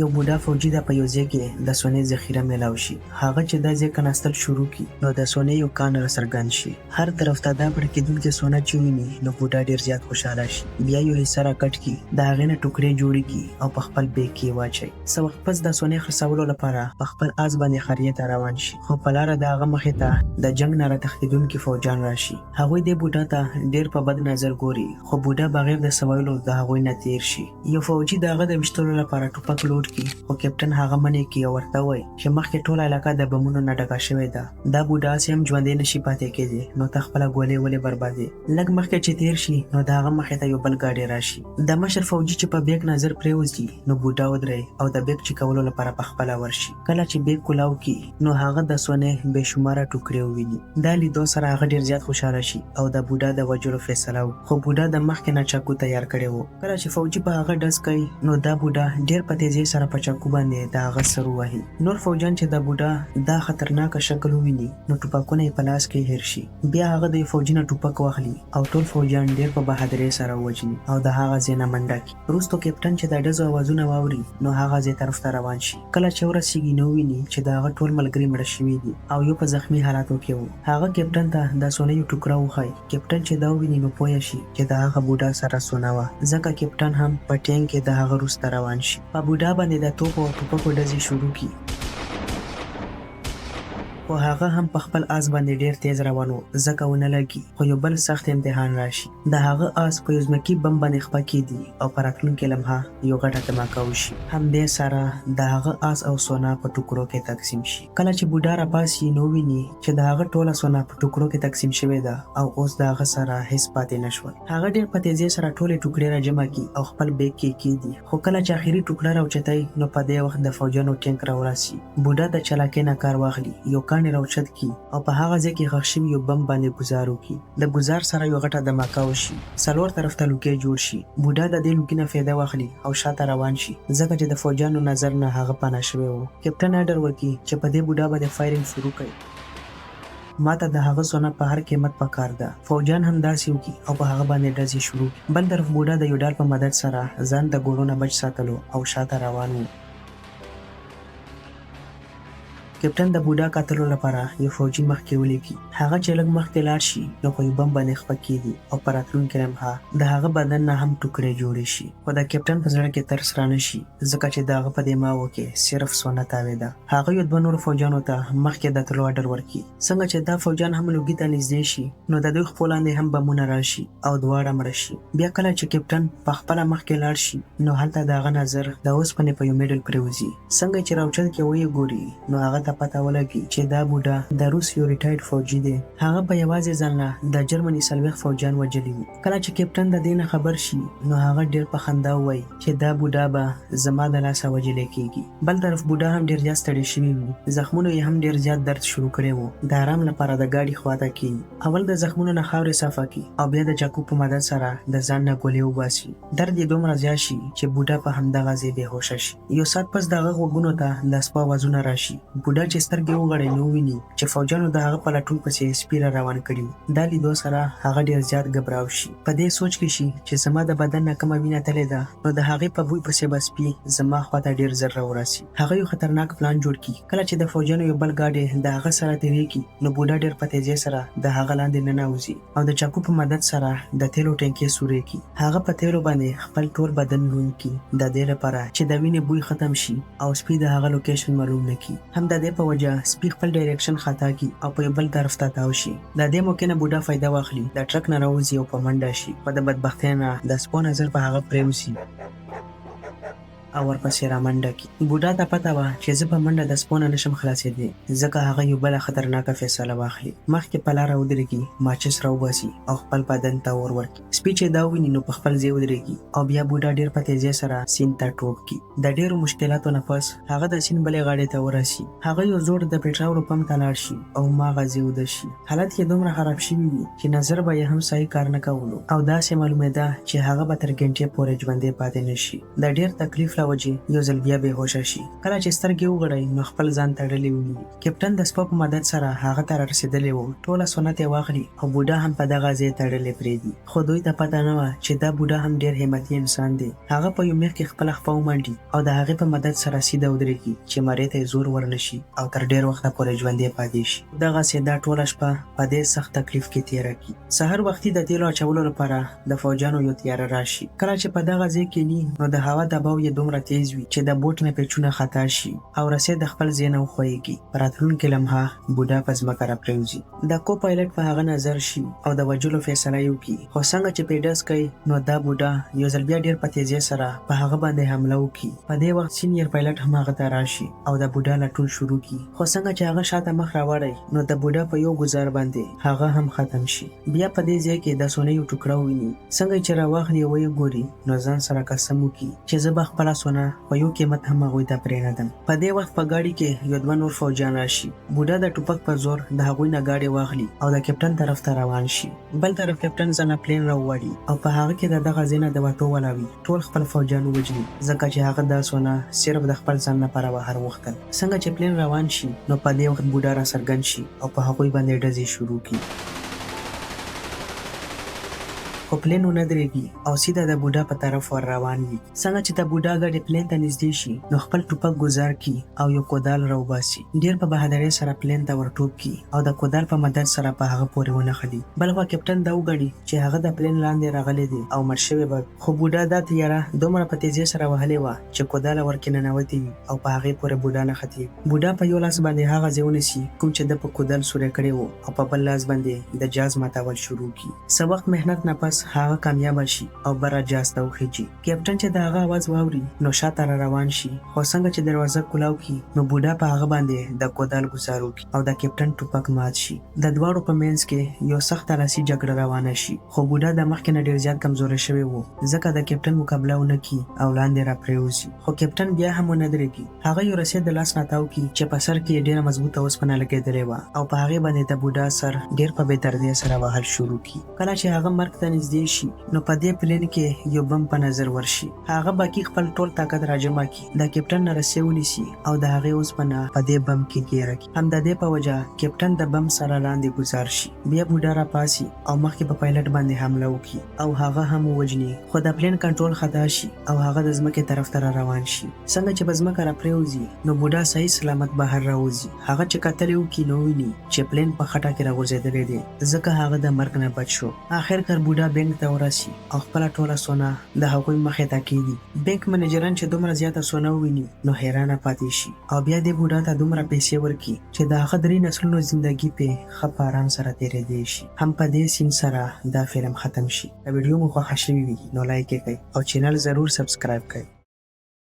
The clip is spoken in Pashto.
یو بوډا فوجي د په یو ځای کې د سونې ذخیره میلاو شي. هغه چې دا ځای کناستل شروع کړي نو د سونې یو کان راڅرګند شي. هر طرف ته دا پړکېدونکې سونه چې ویني نو بوډا ډېر زیات خوشحاله شي. بیا یو حصه راکټ کړي، د هغې نه ټوکرې جوړې کړي او په خپل بیګ کې یې واچوي. څه وخت پس د سونې خرڅولو لپاره په خپل آس باندې خریې ته روان شي، خو په لاره د هغه مخې ته د جنګ نه راتښتېدونکي فوجان راشي. هغوی دې بوډا ته ډېر په بد نظر ګوري، خو بوډا بغیر د څه ویلو د هغوی نه تېر شي. یو فوجي د هغه د ویشتلو لپاره ټوپک لوډ کړي، خو کیپټن هغه منع کړي او ورته ووایي چې مخکې ټوله علاقه د بمونو نه ډکه شوې ده. دا بوډا هسې هم ژوندی نشي پاتې کېدی، نو ته خپله ګولۍ ولې بربادوې؟ لږ مخکې چې تېر شي نو د هغه مخې ته یو بل ګاډی راشي. د مشر فوجي چې په بیګ نظر پرېوځي نو بوډا ودرېږي او د بیګ چیکولو لپاره په خپله ورشي. کله چې بیګ کولاو کړي نو هغه د سونې بې شماره ټوکرې وویني. دا لیدو سره هغه ډېر زیات خوشحاله شي او د بوډا د وژلو فیصله وکړي، خو بوډا د مخکې نه چاقو تیار کړی و. کله چې فوجي په هغه ډز کوي نو دا بوډا ډېر په تیزۍ سره په چاقو باندې د هغه سر ووهي. نور فوجان چې د بوډا دا خطرناکه شکل وویني نو ټوپکونه یې په لاس کې هېر شي. بیا هغه د فوجي نه ټوپک واخلي او ټول فوجان ډېر په بهادرۍ سره ووژني او د هغه ځای نه منډه کړي. وروسته کیپټن چې د ډزو اوازونه واوري نو هغه ځای طرف ته روان شي. کله چې ورسېږي نو ویني چې د هغه ټول ملګري مړه شوي دي او یو په زخمي حالاتو کې و. هغه کیپټن ته د سونې یو ټوکره وښایي. کیپټن چې دا وویني نو پوه شي چې د هغه بوډا سره سونه وه، ځکه کیپټن هم په ټینک کې د هغه وروسته روان شي. په بوډا باندې د توپو او ټوپکو ډزې شروع کړي، خو هغه هم په خپل آس باندې ډېر تیز روان و، ځکه ونه لګي. خو یو بل سخت امتحان راشي. د هغه آس په یو ځمکي بم باندې خپه کېدي او په راتلونکې لمحه یو غټه دماکه وشي. همدې سره د هغه آس او سونا په ټوکرو کې تقسیم شي. کله چې بوډا راپاسي نو ویني چې د هغه ټوله سونا په ټوکرو کې تقسیم شوې ده او اوس د هغه سره هیڅ پاتې نه شول. هغه ډېر په تیزۍ سره ټولې ټوکرې راجمع کړي او خپل بیګ کې کېږدي، خو کله چې آخري ټوکره راوچتوي نو په دې وخت د فوجانو ټینک راورسي. بوډا د چلاکۍ نه کار واخلي، یو کاڼ یې راوچت کړي او په هغه ځای کې ښخ شوي یو بم باندې ګزار وکړي. د ګزار سره یو غټه دماکه وشي، څلور طرف ته لوګی جوړ شي. بوډا د دې لوګي نه فایده واخلي او شاته روان شي، ځکه چې د فوجانو نظر نه هغه پناه شوی و. کیپټن آرډر ورکړي چې په دې بوډا باندې فایرینګ شروع کړي. ماته د هغه سونه په هر قیمت پکار ده. فوجان هم داسې وکړي او په هغه باندې ډزې شروع کړي. بل طرف بوډا د یو ډال په مدد سره ځان د ګولو نه بچ ساتلو او شاته روان و. کیپټن د بوډا قاتلو لپاره یو فوجي مخکې ولیکي. هغه چې لږ مخکې لاړ شي نو په یو بم باندې خفه کېږي او په راتلونکې لمحه د هغه بدن نه هم ټوکرې جوړې شي. خو د کیپټن په زړه کې ترس رانه شي، ځکه چې د هغه په دماغو کې صرف سونه تاوېده. هغه یو دوه نورو فوجانو ته مخکې د تلو آرډر ورکړي. څنګه چې دا فوجان هم لوګي ته نږدې شي نو د دوی خپو لاندې هم بمونه راشي او دواړه مړه شي. بیا کله چې کیپټن په خپله مخکې لاړ شي نو هلته د هغه نظر د اوسپنې په یو میډل پرېوځي. څنګه چې راوچت کې ویې ګوري نو هغه ته پته ولګي چې دا بوډا د روس یو ریټایرډ فوجي دی. هغه په یوازې ځان نه د جرمني 40 فوجان وژلي وو. کله چې کیپټن د دې نه خبر شي نو هغه ډېر په خندا ووایي چې دا بوډا به زما د لاسه وژلی کېږي. بل طرف بوډا هم ډېر زیات ستړی شوی و، زخمونو یې هم ډېر زیات درد شروع کړی و. د آرام لپاره د ګاډي خواته کېږي، اول د زخمونو نه خاورې صفا کړي او بیا د چاقو په مدد سره د ځان نه ګولۍ وباسي. درد یې دومره زیات شي چې بوډا په همدغه ځای بېهوشه شي. یو ساعت پس د هغه غوږونو ته د سپه اوازونه راشي. بوډا چې سترګې وغړوي نو ویني چې فوجانو د هغه په لټون پسې سپي را روان کړي وو. دا لیدو سره هغه ډېر زیات ګبراو شي. په دې سوچ کې شي چې زما د بدن نه کومه وینه تللې ده نو د هغې په بوی پسې به سپي زما خواته ډېر ژر راورسي. هغه یو خطرناک پلان جوړ کړي. کله چې د فوجانو یو بل ګاډی د هغه سره تېرېږي نو بوډا ډېر په تیزۍ سره د هغه لاندې ننوځي او د چاقو په مدد سره د تیلو ټینکۍ سورۍ کړي. هغه په تیلو باندې خپل ټول بدن لوند کړي، د دې لپاره چې د وینې بوی ختم شي او سپي د هغه لوکیشن معلوم نه کړي. هم د دې په وجه سپي خپل ډایرکشن خطا کړي او په یو بل طرف ته تاو شي. د دې موقع نه بوډا فایده واخلي، د ټرک نه راوځي او په منډه شي. خو د بدبختۍ نه د سپو نظر په هغه پرېوځي او ورپسې رامنډه کړي. بوډا ته پته وه چې زه په منډه د سپو نه نشم خلاصېدی، ځکه هغه یو بله خطرناکه فیصله واخلي. مخکې په لاره ودرېږي، ماچس راوباسي او خپل بدن ته اور ورکړي. سپي چې دا وویني نو په خپل ځای ودرېږي او بیا بوډا ډېر په تیزۍ سره سیند ته ټوپ کړي. د ډېرو مشکلاتو نه پس هغه د سیند بلې غاړې ته ورسي. هغه یو زوړ د پټرولو پمپ ته لاړ شي او هماغه ځای ویده شي. حالت یې دومره خراب شوي وي چې نظر به یې هم صحیح کار نه کولو او داسې معلومېده چې هغه به تر ګنټې پورې ژوندی پاتې نه شي. د ډېر تکلیف له وجې یو ځل بیا بېهوشه شي. کله چې سترګې وغړوي نو خپل ځان تړلی ویني. کپټن د سپو په مدد سره هغه ته رارسېدلی و. ټوله سنت یې واخلي او بوډا هم په دغه ځای تړلی پرېږدي. خو دوی ته پته نه وه چې دا بوډا هم ډېر همتي انسان دی. هغه په یو میخ کې خپله خپه ومنډي او د هغې په مدد سره سیده ودرېږي چې مرې ته یې زور ورنشي او تر ډېر وخته پورې ژوندی پاتې شي. دغسې دا ټوله شپه په دې سخت تکلیف کې تېره کړي. سحر وختي د تیلو اچولو لپاره د فوجانو یو تیاره راشي. کله چې په دغه ځای کې ني نو د هوا دباو یې دومره تیز وي چې د بوټ نه پیچونه خطا شي او رسۍ د خپل ځای نه وښویېږي. په راتلونکې لمحه بوډا په ځمکه راپرېوځي. د کو پایلټ په هغه نظر شي او د وژلو فیصله یې وکړي. خو څنګه چې پې ډز کوي نو دا بوډا یو ځل بیا ډېر په تیزۍ سره په هغه باندې حمله وکړي. په دې وخت سینیر پایلټ هم هغه ته راشي او د بوډا لټون شروع کړي. خو څنګه چې هغه شاته مخ راوړی نو د بوډا په یو ګزار باندې هغه هم ختم شي. بیا په دې ځای کې د سونې یو ټوکړه وویني. څنګه چې راواخلي او یې ګوري نو ځان سره قسم وکړي چې زه به خپله سونه په یو قیمت هم هغوی ته پرېږدم. په دې وخت په ګاډي کې یو دوه نور فوجیان راشي. بوډا د ټوپک په زور د هغوی نه ګاډي واخلي او د کپټن طرف ته روان شي. بل طرف کپټن ځنه پلین راووړي او په هغه کې د دغه ځای نه د وتو ولاوي ټول خپل فوجیان ووژني ځکه چې هغه دا سونه صرف د خپل ځان لپاره بهر غوښتل. څنګه چې پلین روان شي نو په دې وخت بوډا را څرګند شي او په هغوی باندې ډزې شروع کړي. خو پلین ونه درېږي او سیده د بوډا په طرف ور روان وي. څنګه چې د بوډا ګاډي پلین ته نږدې شي نو خپل ټوپک ګزار کړي او یو کودال راوباسي. ډېر په بهادرۍ سره پلین ته ور ټوپ کړي او د کودال په مدد سره په هغه پورې ونښلي. بل خوا کپټن دا وګڼي چې هغه د پلین لاندې راغلی دی او مړ شوی به. خو بوډا دا تیاره دومره په تیزۍ سره وهلې وه چې کوداله ورکې ننوتې وي او په هغې پورې بوډا نښتې. بوډا په یو لاس باندې هغه ځای ونیسي کوم چې ده په کودال سوری کړی و او په بل لاس باندې د جاز ماتول شروع کړي. څه وخت محنت نه پس هغه کامیاب شي او بره جاز ته وخیږي. کپټن چې د هغه اواز واوري نو شاته را روان شي. خو څنګه چې دروازه کولاو کړي نو بوډا په هغه باندې د کودال ګزار وکړي او د کپټن ټوپک مات شي. د دواړو په منځ کې یو سخته لاسي جګړه روانه شي. خو بوډا د مخکې نه ډېر زیات کمزوری شوی و ځکه د کپټن مقابله ونه کړي او لاندې را پرېوځي. خو کپټن بیا هم ونه درېږي. هغه یو رسۍ د لاس نه تاو کړي چې په سر کې یې ډېره مضبوطه اوسپنه لګېدلې وه او په هغې باندې د بوډا سر ډېر په بېدردۍ سره وهل شروع کړي. کله چې هغه مرګ ته نږدې شي نو په دې پلین کې یو بم په نظر ورشي. هغه باقي خپل ټول طاقت راجمع کړي، د کپټن نه رسۍ ونیسي او د هغې اوسپنه په دې بم کې ګیره کړي. همدې په وجه کپټن د بم سره لاندې ګذار شي. بیا بوډا راپاسي او مخکې په پایلټ باندې حمله وکړي او هغه هم ووژني. خو د پلین کنټرول خطا شي او هغه د ځمکې طرف ته را روان شي. څنګه چې په ځمکه را پرېوځي نو بوډا صحیح سلامت بهر راوځي. هغه چې کتل یې وکړي نو ویني چې پلین په خټه کې راغورځېدلی دی ځکه هغه د مرګ نه بچ شو. آخرکار بوډا بینک ته ورسي او خپله ټوله سونه د هغوی مخې ته کېږي. بینک منیجران چې دومره زیاته سونه وویني نو حیرانه پاتې شي او بیا دې بوډا ته دومره پیسې ورکړي چې د هغه 3 نسلونو زندګي پې ښه په ارام سره تېرېدی شي. هم په دې سین سره دا فلم ختم شي. د ویډیو مو خوښه شوې وي نو لایک یې کړئ او چینل ضرور سبسکرایب کړئ.